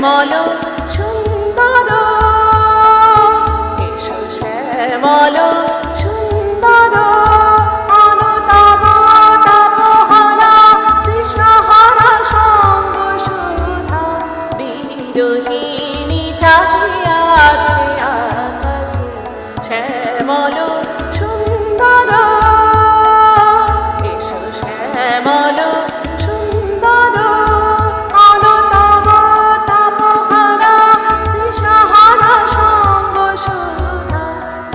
শ্যামল সুন্দর এসো শ্যামল সুন্দর অনতাব তাপহারা তৃষ্ণাহারা সঙ্গ সুধা বিরোহিণী চাহিয়া আছে আকাশে শ্যামল সুন্দর এসো শ্যামল সুন্দর অনতাব তাপহারা দিশাহারা সঙ্গ সুধা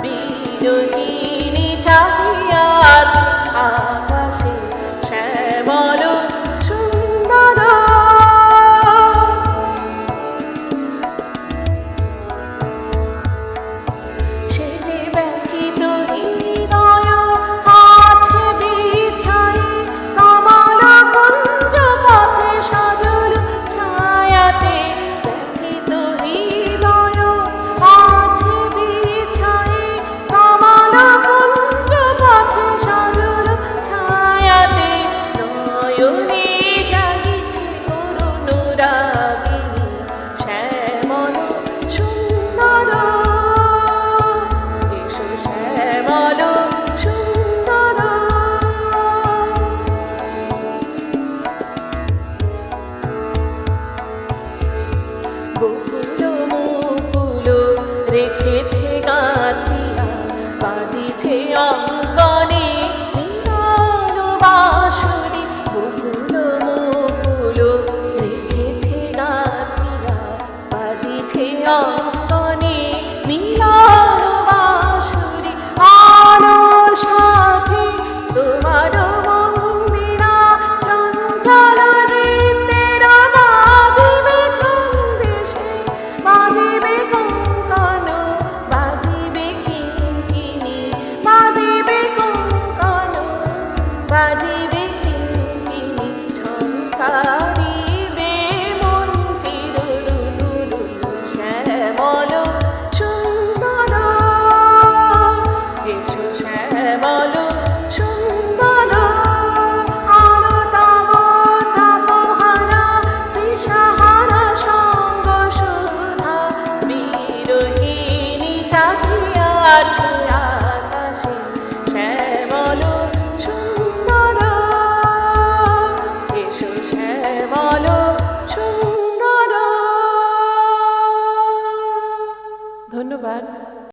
বিরোহিণী চাহিয়া আছে আকাশে শ্যামল সুন্দর সে যে ব্যথিত হৃদয় আছে বিছাই কমল কুঞ্জ পথে সজল ছায়াতে ব্যথিত হৃদয় আছে বিছাই কমল কুঞ্জ পথে সজল ছায়াতে নয়নে জাগিছে করুণ রাগিনী শ্যামল সুন্দর এসো শ্যামল সুন্দর বকুল মুকুল রেখেছে গাঁথিয়া বাজিছে অঙ্গনে মিলন বাঁশরি বকুল মুকুল রেখেছে গাঁথিয়া বাজিছে অঙ্গনে মিলন বাঁশরি আলো সাথে তোমার মন্দিরা চঞ্চল নৃত্যের বাজিবে ছন্দেশে বাজিবে কঙ্কণ বাজিবে কিঙ্কিণী বাজিবে কঙ্কণ বাজিবে